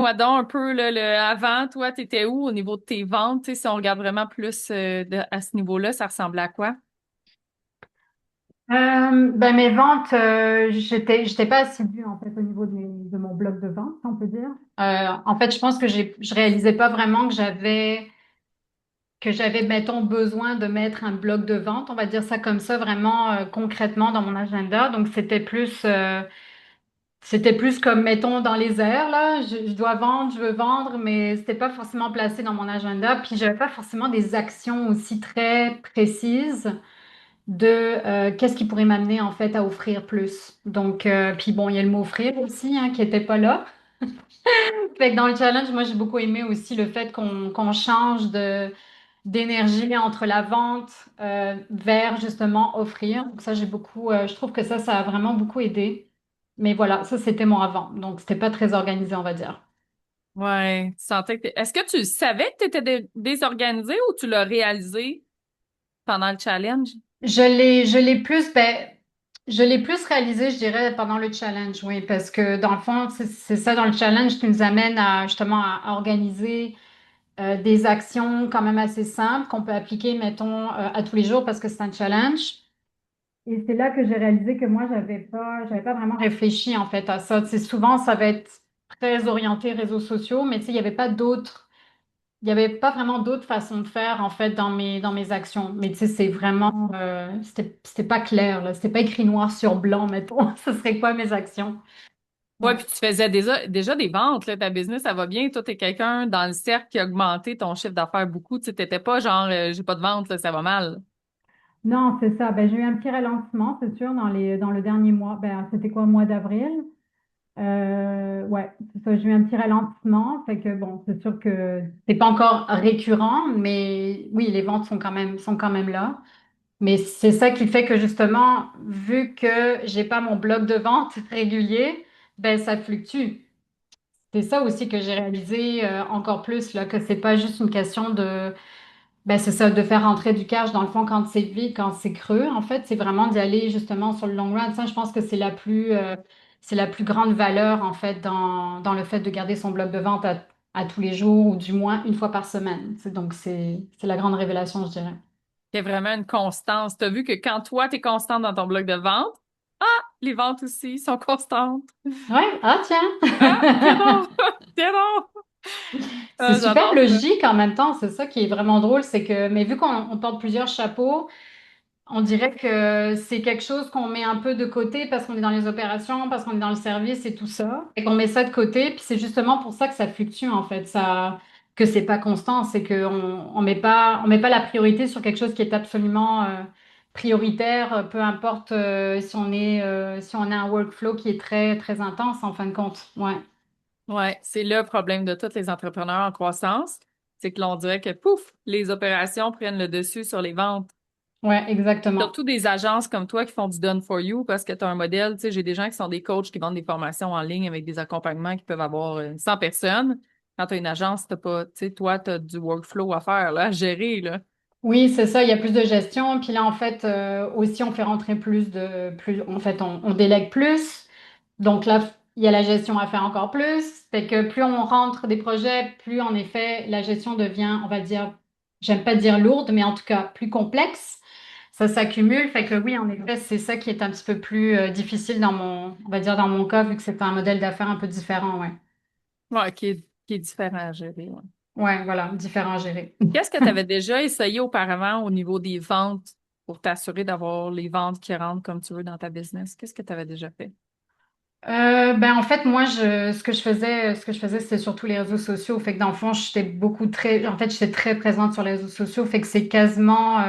Moi donc un peu le avant, toi, t'étais où au niveau de tes ventes? Tu sais, si on regarde vraiment plus à ce niveau-là, ça ressemblait à quoi? Ben mes ventes, j'étais pas assidue en fait au niveau de mon bloc de vente, on peut dire. En fait, je pense que je réalisais pas vraiment que j'avais, mettons, besoin de mettre un bloc de vente, on va dire ça comme ça, vraiment concrètement dans mon agenda. Donc c'était plus comme, mettons, dans les airs là. Je dois vendre, je veux vendre, mais c'était pas forcément placé dans mon agenda. Puis j'avais pas forcément des actions aussi très précises de qu'est-ce qui pourrait m'amener en fait à offrir plus. Donc, puis bon, il y a le mot offrir aussi hein, qui était pas là. Fait que dans le challenge, moi j'ai beaucoup aimé aussi le fait qu'on change d'énergie entre la vente vers justement offrir. Donc ça j'ai beaucoup, je trouve que ça a vraiment beaucoup aidé. Mais voilà, ça c'était mon avant. Donc c'était pas très organisé, on va dire. Ouais, tu sentais que est-ce que tu savais que tu étais désorganisé ou tu l'as réalisé pendant le challenge? Je l'ai plus réalisé, je dirais, pendant le challenge, oui, parce que dans le fond, c'est ça dans le challenge qui nous amène à justement à organiser des actions quand même assez simples qu'on peut appliquer, mettons, à tous les jours parce que c'est un challenge. Et c'est là que j'ai réalisé que moi, j'avais pas vraiment réfléchi en fait à ça. C'est souvent, ça va être très orienté réseaux sociaux, mais tu sais, il y avait pas vraiment d'autres façons de faire en fait dans mes actions. Mais tu sais, c'est vraiment, c'était pas clair là, c'était pas écrit noir sur blanc, mettons. Ce serait quoi mes actions? Ouais, Ouais. puis tu faisais déjà des ventes, là, ta business, ça va bien. Toi, t'es quelqu'un dans le cercle qui a augmenté ton chiffre d'affaires beaucoup. Tu sais, t'étais pas genre, j'ai pas de vente, là, ça va mal. Non, c'est ça. Ben, j'ai eu un petit ralentissement, c'est sûr, dans le dernier mois. Ben, c'était quoi, au mois d'avril? Ouais, c'est ça. J'ai eu un petit ralentissement. Fait que bon, c'est sûr que c'est pas encore récurrent, mais oui, les ventes sont quand même là. Mais c'est ça qui fait que justement, vu que j'ai pas mon bloc de vente régulier, ben ça fluctue. C'est ça aussi que j'ai réalisé encore plus là, que c'est pas juste une question de, ben c'est ça, de faire rentrer du cash dans le fond quand c'est vide, quand c'est creux. En fait, c'est vraiment d'y aller justement sur le long run. Ça, je pense que c'est la plus grande valeur en fait dans le fait de garder son bloc de vente à tous les jours ou du moins une fois par semaine. Donc c'est la grande révélation, je dirais. C'est vraiment une constance. T'as vu que quand toi, t'es constante dans ton bloc de vente, ah, les ventes aussi sont constantes. Ouais, ah Ah, c'est tiens. bon, c'est bon. C'est super J'adore ça. logique en même temps, c'est ça qui est vraiment drôle, c'est que, mais vu qu'on porte plusieurs chapeaux, on dirait que c'est quelque chose qu'on met un peu de côté parce qu'on est dans les opérations, parce qu'on est dans le service et tout ça, et qu'on met ça de côté, puis c'est justement pour ça que ça fluctue en fait, que c'est pas constant, c'est qu'on on met pas la priorité sur quelque chose qui est absolument prioritaire, peu importe si on a un workflow qui est très très intense en fin de compte. Ouais, Ouais, c'est le problème de tous les entrepreneurs en croissance, c'est que l'on dirait que pouf, les opérations prennent le dessus sur les ventes. ouais, exactement. Surtout des agences comme toi qui font du done for you parce que tu as un modèle, tu sais, j'ai des gens qui sont des coachs qui vendent des formations en ligne avec des accompagnements qui peuvent avoir 100 personnes. Quand tu as une agence, t'as pas, tu sais, toi, tu as du workflow à faire, là, à gérer, là. Oui, c'est ça, il y a plus de gestion. Puis là, en fait, aussi, on fait rentrer en fait, on délègue plus. Donc là, il y a la gestion à faire encore plus. Fait que plus on rentre des projets, plus en effet, la gestion devient, on va dire, j'aime pas dire lourde, mais en tout cas plus complexe. Ça s'accumule. Fait que oui, en effet, c'est ça qui est un petit peu plus difficile on va dire dans mon cas, vu que c'est un modèle d'affaires un peu différent, ouais. Ouais, qui est différent à gérer, ouais. Ouais, voilà, différent à gérer. Qu'est-ce que tu avais déjà essayé auparavant au niveau des ventes pour t'assurer d'avoir les ventes qui rentrent comme tu veux dans ta business? Qu'est-ce que tu avais déjà fait? Ben en fait moi ce que je faisais c'était surtout les réseaux sociaux fait que dans le fond j'étais très présente sur les réseaux sociaux fait que c'est quasiment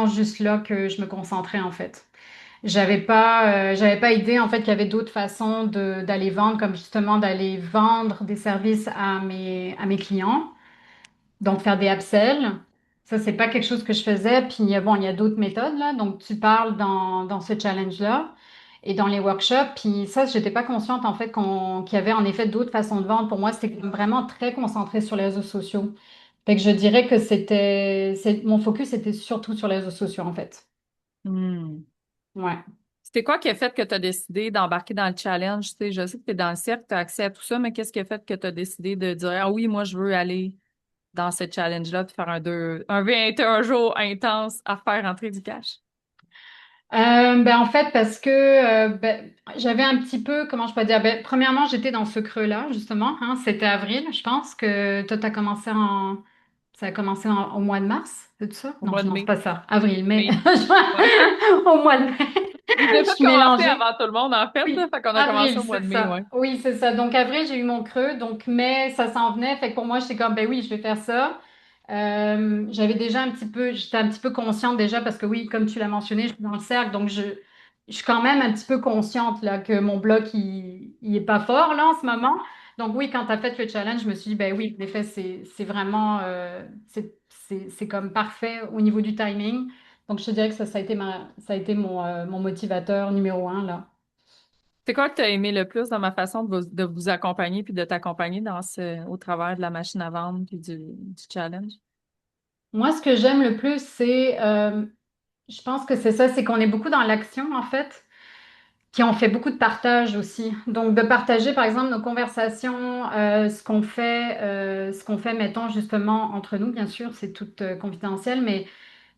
juste là que je me concentrais en fait. J'avais pas idée en fait qu'il y avait d'autres façons d'aller vendre comme justement d'aller vendre des services à mes clients donc faire des upsells. Ça c'est pas quelque chose que je faisais puis bon il y a d'autres méthodes là donc tu parles dans ce challenge-là et dans les workshops. Puis ça, j'étais pas consciente en fait qu'il y avait en effet d'autres façons de vendre. Pour moi, c'était vraiment très concentré sur les réseaux sociaux. Fait que je dirais que mon focus était surtout sur les réseaux sociaux en fait. Hmm. Ouais. C'est quoi qui a fait que tu as décidé d'embarquer dans le challenge? Tu sais, je sais que tu es dans le cercle, tu as accès à tout ça, mais qu'est-ce qui a fait que tu as décidé de dire, ah oui, moi, je veux aller dans ce challenge-là puis faire un 21 jours intense à faire rentrer du cash? Ben, en fait, parce que ben, j'avais un petit peu, comment je peux dire, ben, premièrement, j'étais dans ce creux-là, justement, hein, c'était avril, je pense que toi, ça a commencé au mois de mars, c'est tout ça? Au Non, mois de non, c'est mai. pas ça, avril, mai, Mai. Ouais. au mois de mai, Vous avez je pas suis commencé mélangée. avant tout le monde, en fait, là. Oui, Fait qu'on a commencé avril, au mois c'est de mai, ça. ouais. Oui, c'est ça. Donc, avril, j'ai eu mon creux. Donc, mai, ça s'en venait. Fait que pour moi, j'étais comme, ben oui, je vais faire ça. J'avais déjà un petit peu, j'étais un petit peu consciente déjà parce que oui, comme tu l'as mentionné, je suis dans le cercle. Donc, je suis quand même un petit peu consciente là, que mon bloc, il est pas fort là en ce moment. Donc, oui, quand tu as fait le challenge, je me suis dit, ben oui, en effet, c'est vraiment, c'est comme parfait au niveau du timing. Donc, je te dirais que ça a été ça a été mon motivateur numéro un là. C'est quoi que tu as aimé le plus dans ma façon de vous accompagner puis de t'accompagner au travers de la machine à vendre puis du challenge? Moi, ce que j'aime le plus, je pense que c'est ça, c'est qu'on est beaucoup dans l'action en fait, qui on fait beaucoup de partage aussi. Donc, de partager par exemple nos conversations, ce qu'on fait, mettons justement entre nous, bien sûr, c'est tout confidentiel, mais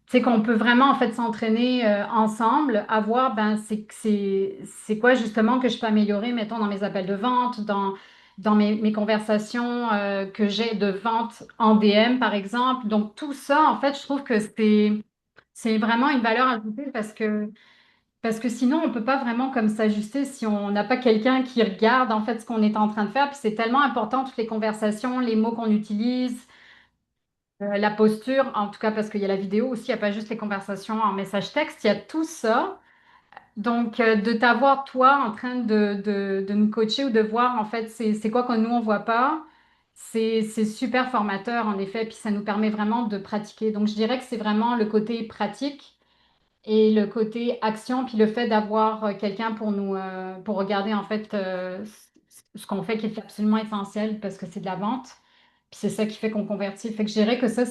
c'est qu'on peut vraiment en fait s'entraîner ensemble, à voir ben c'est quoi justement que je peux améliorer, mettons dans mes appels de vente, dans mes conversations que j'ai de vente en DM par exemple. Donc tout ça en fait, je trouve que c'est vraiment une valeur ajoutée parce que sinon on peut pas vraiment comme s'ajuster si on n'a pas quelqu'un qui regarde en fait ce qu'on est en train de faire. Puis c'est tellement important toutes les conversations, les mots qu'on utilise. La posture, en tout cas parce qu'il y a la vidéo aussi, il n'y a pas juste les conversations en message texte, il y a tout ça. Donc, de t'avoir toi en train de nous coacher ou de voir en fait c'est quoi que nous on voit pas, c'est super formateur en effet, puis ça nous permet vraiment de pratiquer. Donc, je dirais que c'est vraiment le côté pratique et le côté action, puis le fait d'avoir quelqu'un pour nous pour regarder en fait ce qu'on fait qui est absolument essentiel parce que c'est de la vente. Puis c'est ça qui fait qu'on convertit. Fait que je dirais que ça,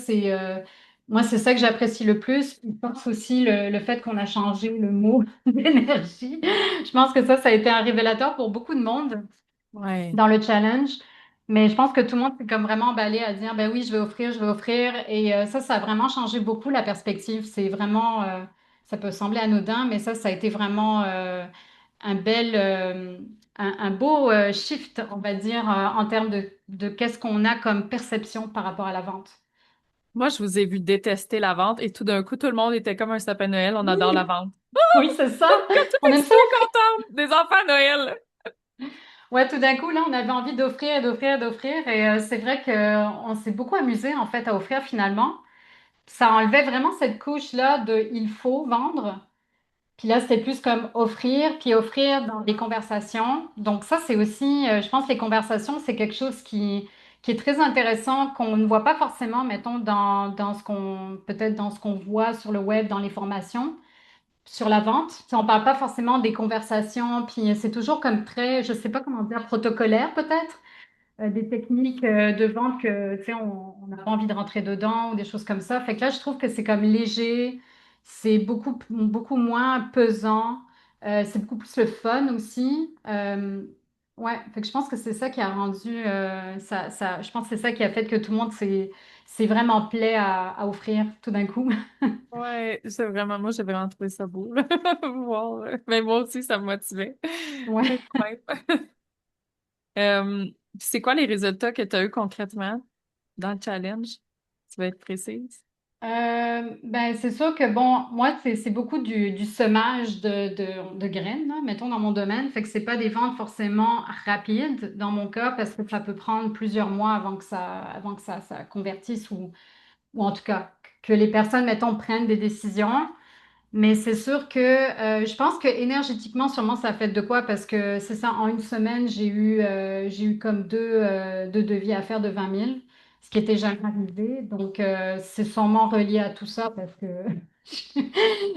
moi, c'est ça que j'apprécie le plus. Je pense aussi le fait qu'on a changé le mot d'énergie. Je pense que ça a été un révélateur pour beaucoup de monde Ouais. dans le challenge. Mais je pense que tout le monde s'est comme vraiment emballé à dire, ben oui, je vais offrir, je vais offrir. Et ça a vraiment changé beaucoup la perspective. C'est vraiment, ça peut sembler anodin, mais ça a été vraiment un bel, un beau shift, on va dire, en termes de qu'est-ce qu'on a comme perception par rapport à la vente. Moi, je vous ai vu détester la vente et tout d'un coup, tout le monde était comme un sapin de Noël. On adore la Oui, vente. oui, c'est ça. Comme tout On est aime ça. super contente des enfants à Noël. Ouais, tout d'un coup, là, on avait envie d'offrir, d'offrir, d'offrir. Et c'est vrai qu'on s'est beaucoup amusé, en fait, à offrir finalement. Ça enlevait vraiment cette couche-là de il faut vendre. Puis là, c'était plus comme offrir, puis offrir dans des conversations. Donc ça, c'est aussi, je pense, les conversations, c'est quelque chose qui est très intéressant, qu'on ne voit pas forcément, mettons, dans ce qu'on, peut-être dans ce qu'on voit sur le web, dans les formations, sur la vente. Tu sais, on parle pas forcément des conversations, puis c'est toujours comme très, je sais pas comment dire, protocolaire peut-être des techniques de vente que, tu sais, on n'a pas envie de rentrer dedans ou des choses comme ça. Fait que là, je trouve que c'est comme léger, c'est beaucoup moins pesant, c'est beaucoup plus le fun aussi. Ouais, fait que je pense que c'est ça qui a rendu je pense que c'est ça qui a fait que tout le monde s'est vraiment plaît à offrir tout d'un coup. Ouais, c'est vraiment, moi, j'ai vraiment trouvé ça beau, là. Wow. Mais moi aussi, ça me motivait. Ouais. Incroyable. C'est quoi les résultats que tu as eu concrètement dans le challenge? Tu vas être précise? Ben, c'est sûr que, bon, moi, c'est beaucoup du semage de graines, là, mettons, dans mon domaine. Fait que c'est pas des ventes forcément rapides dans mon cas parce que ça peut prendre plusieurs mois avant que ça convertisse ou en tout cas que les personnes, mettons, prennent des décisions. Mais c'est sûr que je pense que énergétiquement, sûrement, ça a fait de quoi parce que c'est ça, en une semaine, j'ai eu comme deux devis à faire de 20 000, ce qui était jamais arrivé. Donc, c'est sûrement relié à tout ça parce que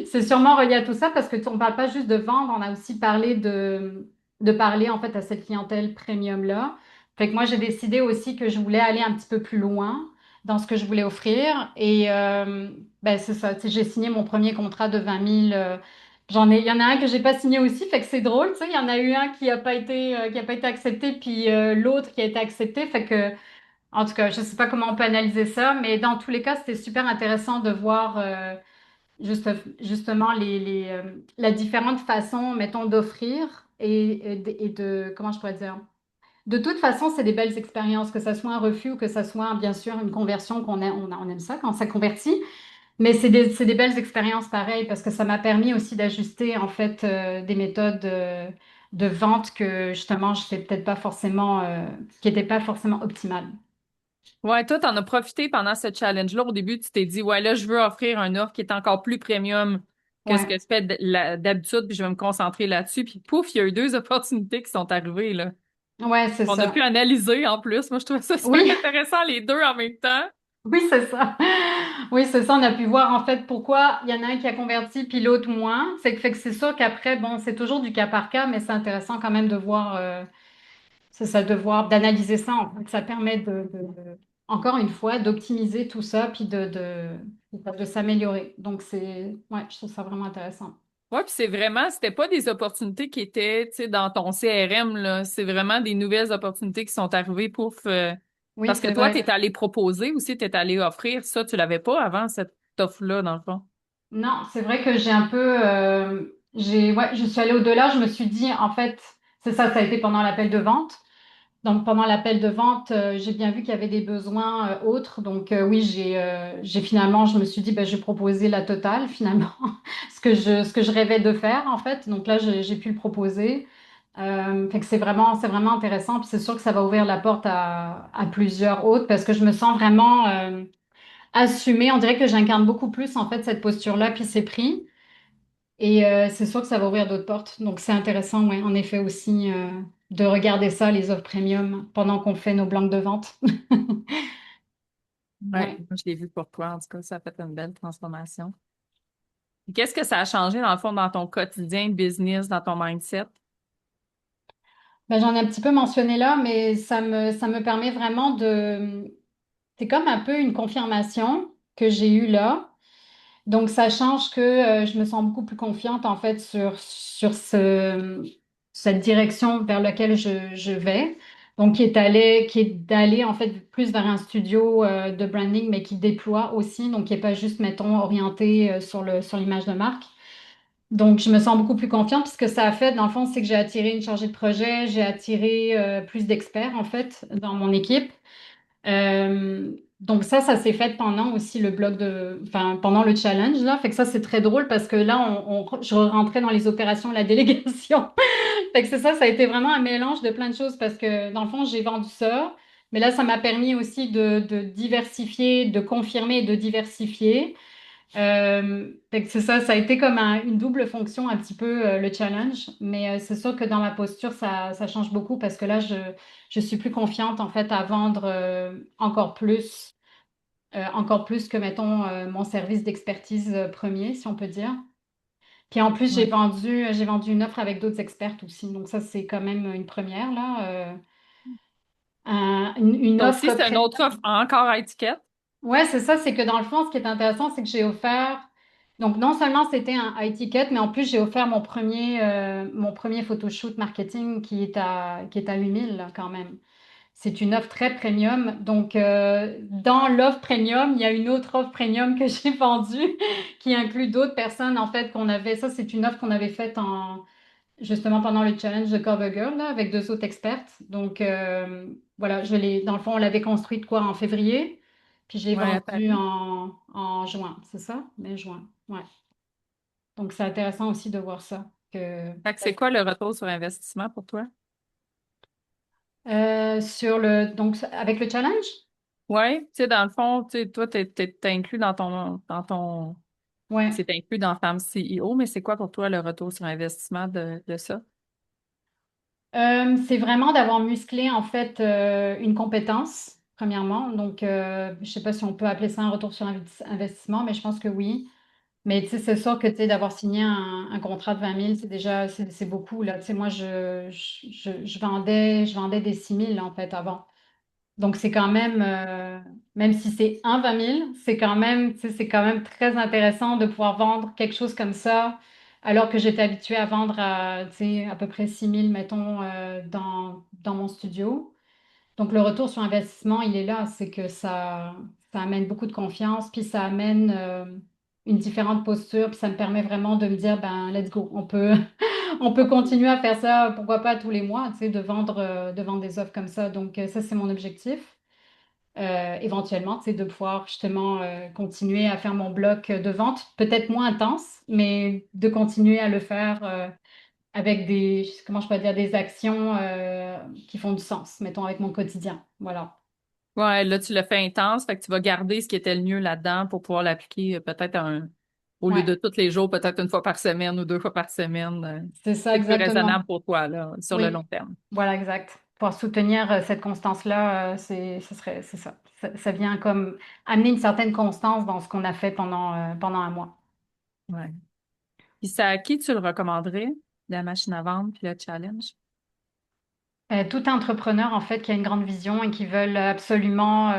c'est sûrement relié à tout ça parce que on parle pas juste de vendre, on a aussi parlé de parler en fait à cette clientèle premium-là. Fait que moi, j'ai décidé aussi que je voulais aller un petit peu plus loin dans ce que je voulais offrir et ben, c'est ça. Tu sais, j'ai signé mon premier contrat de 20 000 Il y en a un que j'ai pas signé aussi, fait que c'est drôle, tu sais, il y en a eu un qui a pas été accepté, puis l'autre qui a été accepté, fait que, en tout cas, je sais pas comment on peut analyser ça, mais dans tous les cas, c'était super intéressant de voir justement la différente façon, mettons, d'offrir comment je pourrais dire. De toute façon, c'est des belles expériences, que ça soit un refus ou que ça soit, bien sûr, une conversion on aime ça quand ça convertit. Mais c'est des belles expériences pareilles parce que ça m'a permis aussi d'ajuster en fait des méthodes de vente que justement je n'étais peut-être pas forcément, qui n'étaient pas forcément optimales. Ouais, toi, t'en as profité pendant ce challenge-là. Au début, tu t'es dit, ouais, là, je veux offrir un offre qui est encore plus premium que ce que Ouais, je fais d'habitude, puis je vais me concentrer là-dessus. Puis pouf, il y a eu deux opportunités qui sont arrivées, là. ouais, c'est On a pu ça. analyser en plus. Moi, je trouvais ça super Oui, intéressant, les deux en même temps. oui, c'est ça. Oui, c'est ça. On a pu voir en fait pourquoi il y en a un qui a converti puis l'autre moins. C'est que c'est sûr qu'après, bon, c'est toujours du cas par cas, mais c'est intéressant quand même de voir. C'est ça, de voir, d'analyser ça. En fait, ça permet encore une fois, d'optimiser tout ça puis de s'améliorer. Donc, ouais, je trouve ça vraiment intéressant. Ouais, puis c'était pas des opportunités qui étaient, tu sais, dans ton CRM, là. C'est vraiment des nouvelles opportunités qui sont arrivées, pouf. Oui, Parce que c'est toi, vrai. t'es allé proposer aussi, t'es allé offrir. Ça, tu l'avais pas avant, cette offre-là, dans le fond. Non, c'est vrai que j'ai un peu, ouais, je suis allée au-delà. Je me suis dit, en fait, c'est ça, ça a été pendant l'appel de vente. Donc, pendant l'appel de vente, j'ai bien vu qu'il y avait des besoins autres. Donc, oui, j'ai finalement, je me suis dit, ben, je vais proposer la totale, finalement, ce que je rêvais de faire, en fait. Donc là, j'ai pu le proposer. Fait que c'est vraiment intéressant. Puis c'est sûr que ça va ouvrir la porte à plusieurs autres parce que je me sens vraiment assumée. On dirait que j'incarne beaucoup plus, en fait, cette posture-là, puis c'est pris. Et c'est sûr que ça va ouvrir d'autres portes. Donc, c'est intéressant, ouais, en effet, aussi de regarder ça, les offres premium, pendant qu'on fait nos blancs de vente. Ouais, Ouais. moi, je l'ai vu pour toi. En tout cas, ça a fait une belle transformation. Qu'est-ce que ça a changé, dans le fond, dans ton quotidien, business, dans ton mindset? Ben, j'en ai un petit peu mentionné là, mais ça me permet vraiment de. C'est comme un peu une confirmation que j'ai eue là. Donc, ça change que je me sens beaucoup plus confiante en fait sur cette direction vers laquelle je vais. Donc, qui est d'aller en fait plus vers un studio de branding, mais qui déploie aussi, donc qui n'est pas juste, mettons, orienté sur l'image de marque. Donc, je me sens beaucoup plus confiante. Puis ce que ça a fait, dans le fond, c'est que j'ai attiré une chargée de projet, j'ai attiré plus d'experts en fait dans mon équipe. Donc ça s'est fait pendant aussi enfin, pendant le challenge là. Fait que ça, c'est très drôle parce que là, je rentrais dans les opérations de la délégation. Fait que c'est ça, ça a été vraiment un mélange de plein de choses parce que dans le fond, j'ai vendu ça. Mais là, ça m'a permis aussi de diversifier, de confirmer et de diversifier. Fait que c'est ça, ça a été comme une double fonction un petit peu le challenge, mais c'est sûr que dans ma posture, ça change beaucoup parce que là, je suis plus confiante en fait à vendre encore plus que mettons mon service d'expertise premier, si on peut dire. Puis en plus, j'ai Ouais. vendu une offre avec d'autres expertes aussi, donc ça c'est quand même une première là. Une Ça aussi, offre c'est une autre offre encore à étiquette. Ouais, c'est ça, c'est que dans le fond, ce qui est intéressant, c'est que j'ai offert, donc non seulement c'était un high ticket, mais en plus j'ai offert mon premier photoshoot marketing qui est à 8 000 là, quand même. C'est une offre très premium. Donc, dans l'offre premium, il y a une autre offre premium que j'ai vendue qui inclut d'autres personnes, en fait, qu'on avait. Ça, c'est une offre qu'on avait faite justement pendant le challenge de CoverGirl, là, avec deux autres expertes. Donc, voilà, dans le fond, on l'avait construite quoi en février, puis je l'ai Ouais, à vendue Paris. en juin, c'est ça? Mai, juin. Ouais. Donc, c'est intéressant aussi de voir ça. Fait que c'est quoi le retour sur investissement pour toi? Donc, avec le challenge? Ouais, tu sais, dans le fond, tu sais, toi, t'es inclus dans ton, Ouais. c'est inclus dans Femme CEO, mais c'est quoi pour toi le retour sur investissement de ça? C'est vraiment d'avoir musclé en fait une compétence, premièrement. Donc, je ne sais pas si on peut appeler ça un retour sur investissement, mais je pense que oui. Mais tu sais, c'est sûr que tu sais, d'avoir signé un contrat de 20 000, c'est déjà c'est beaucoup là. Tu sais, moi, je vendais des 6 000 en fait avant. Donc, c'est quand même, même si c'est un 20 000, c'est quand même, tu sais, c'est quand même très intéressant de pouvoir vendre quelque chose comme ça alors que j'étais habituée à vendre tu sais, à peu près 6 000, mettons, dans mon studio. Donc, le retour sur investissement, il est là. C'est que ça amène beaucoup de confiance, puis ça amène une différente posture, puis ça me permet vraiment de me dire, ben, let's go, on peut continuer à faire ça, pourquoi pas tous les mois, tu sais, de vendre des offres comme ça. Donc, ça, c'est mon objectif. Éventuellement, c'est de pouvoir justement continuer à faire mon bloc de vente, peut-être moins intense, mais de continuer à le faire avec comment je peux dire, des actions qui font du sens, mettons, avec mon quotidien. Voilà. Ouais, là, tu le fais intense, fait que tu vas garder ce qui était le mieux là-dedans pour pouvoir l'appliquer peut-être au lieu Ouais, de tous les jours, peut-être une fois par semaine ou 2 fois par semaine. c'est ça C'est plus exactement. raisonnable pour toi, là, sur le long Oui, terme. voilà, exact. Pour soutenir cette constance-là, c'est ça. Ça vient comme amener une certaine constance dans ce qu'on a fait pendant un mois. Ouais. Puis ça, à qui tu le recommanderais, la machine à vendre puis le challenge? Tout entrepreneur, en fait, qui a une grande vision et qui veulent absolument,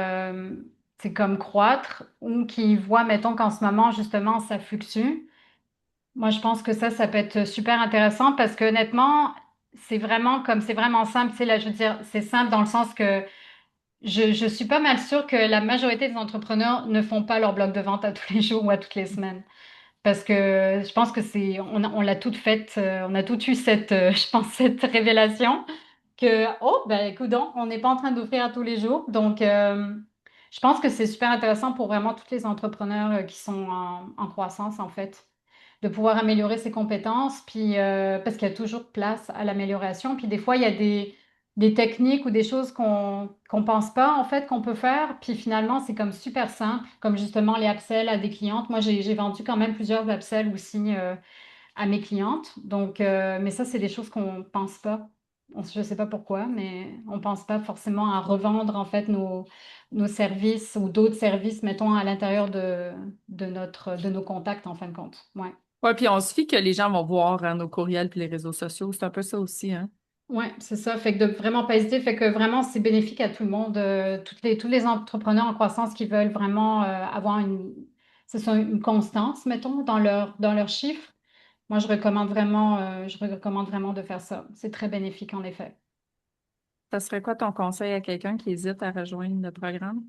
c'est comme croître ou qui voit, mettons qu'en ce moment, justement, ça fluctue. Moi, je pense que ça peut être super intéressant parce que honnêtement, c'est vraiment simple. Tu sais, là, je veux dire, c'est simple dans le sens que je suis pas mal sûre que la majorité des entrepreneurs ne font pas leur bloc de vente à tous les jours ou à toutes les semaines. Parce que je pense que on l'a toute faite, on a toutes eu je pense, cette révélation que, oh, ben, coudonc, on n'est pas en train d'offrir à tous les jours. Donc, je pense que c'est super intéressant pour vraiment tous les entrepreneurs qui sont en croissance, en fait, de pouvoir améliorer ses compétences, puis, parce qu'il y a toujours place à l'amélioration. Puis, des fois, il y a des techniques ou des choses qu'on pense pas, en fait, qu'on peut faire. Puis, finalement, c'est comme super simple, comme justement les upsells à des clientes. Moi, j'ai vendu quand même plusieurs upsells aussi à mes clientes. Donc, mais ça, c'est des choses qu'on pense pas. Je ne sais pas pourquoi, mais on pense pas forcément à revendre en fait nos services ou d'autres services, mettons, à l'intérieur de nos contacts en fin de compte. Ouais. Ouais, puis on se fie que les gens vont voir nos courriels puis les réseaux sociaux. C'est un peu ça aussi, hein? Ouais, c'est ça. Fait que de vraiment pas hésiter, fait que vraiment c'est bénéfique à tout le monde, tous les entrepreneurs en croissance qui veulent vraiment avoir c'est ça, une constance, mettons, dans leurs chiffres. Moi, je recommande vraiment de faire ça. C'est très bénéfique en effet. Ça serait quoi ton conseil à quelqu'un qui hésite à rejoindre le programme?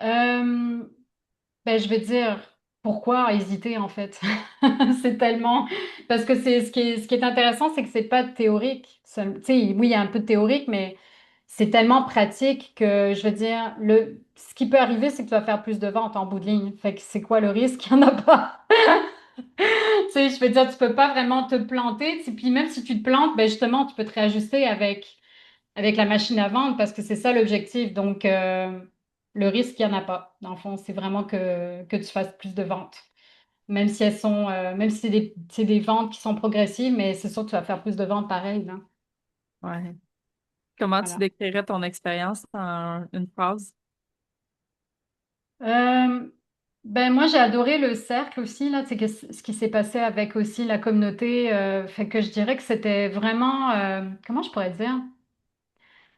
Euh, Ben, je vais dire pourquoi hésiter en fait. C'est tellement parce que c'est ce qui est intéressant, c'est que c'est pas théorique. Tu sais, oui, il y a un peu de théorique, mais c'est tellement pratique que je veux dire ce qui peut arriver, c'est que tu vas faire plus de ventes en bout de ligne. Fait que c'est quoi le risque? Il n'y en a pas. Tu sais, je veux dire, tu peux pas vraiment te planter. Puis même si tu te plantes, ben justement, tu peux te réajuster avec la machine à vendre parce que c'est ça l'objectif. Donc, le risque, il n'y en a pas. Dans le fond, c'est vraiment que tu fasses plus de ventes. Même si même si c'est des ventes qui sont progressives, mais c'est sûr que tu vas faire plus de ventes pareil, là. Ouais. Comment tu Voilà. décrirais ton expérience en une phrase? Euh, ben moi, j'ai adoré le cercle aussi, là, c'est que ce qui s'est passé avec aussi la communauté, fait que je dirais que c'était vraiment, comment je pourrais dire?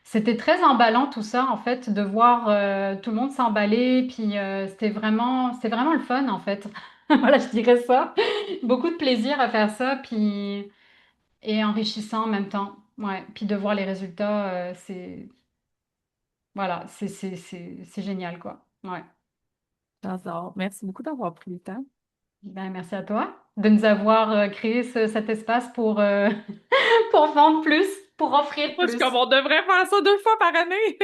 C'était très emballant tout ça, en fait, de voir tout le monde s'emballer, puis c'était vraiment le fun, en fait. Voilà, je dirais ça. Beaucoup de plaisir à faire ça, puis et enrichissant en même temps. Ouais, puis de voir les résultats, voilà, c'est génial, quoi. Ouais. J'adore. Merci beaucoup d'avoir pris le temps. Ben, merci à toi de nous avoir créé cet espace pour vendre plus, pour offrir Moi, je suis comme, plus. on devrait faire ça 2 fois par année.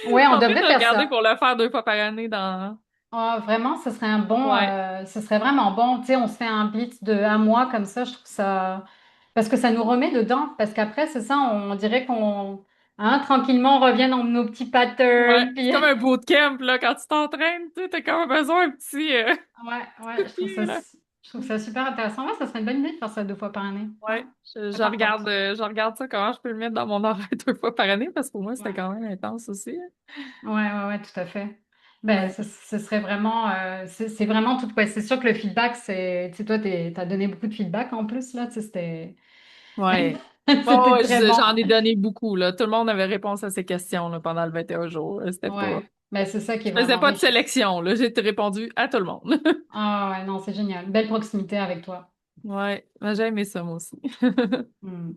Ouais, Je suis on en train devrait de faire regarder ça. pour le faire 2 fois par année dans... Ah, vraiment, Ouais. ce serait vraiment bon. Tu sais, on se fait un blitz de un mois comme ça, je trouve ça, parce que ça nous remet dedans. Parce qu'après, c'est ça, on dirait hein, tranquillement, on revient dans nos petits Ouais. patterns. C'est Puis, comme un bootcamp, là, quand tu t'entraînes, tu sais, t'as comme besoin d'un petit coup ouais, de pied, là. je trouve ça super intéressant. Ouais, ça serait une bonne idée de faire ça 2 fois par année. Ouais, Ouais. Je, très je partante. regarde, euh, je regarde ça, comment je peux le mettre dans mon horaire 2 fois par année, parce que pour moi, c'était Ouais. quand même intense aussi, hein. Ouais, tout à fait. Ben, Ouais. ce serait vraiment, c'est vraiment tout. Ouais, c'est sûr que le feedback, tu sais, toi, t'as donné beaucoup de feedback en plus, là, tu sais, Ouais. Bon, c'était ouais, très bon. j'en ai donné beaucoup, là. Tout le monde avait réponse à ces questions, là, pendant le 21 jours. C'était pas... Ouais, ben, c'est ça qui Je est faisais vraiment pas de enrichissant. sélection, là. J'ai répondu à tout le monde. Ah ouais, non, c'est génial. Belle proximité avec toi. Ouais, ben, j'ai aimé ça, moi aussi. Hmm.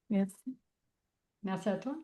Merci. Merci à toi.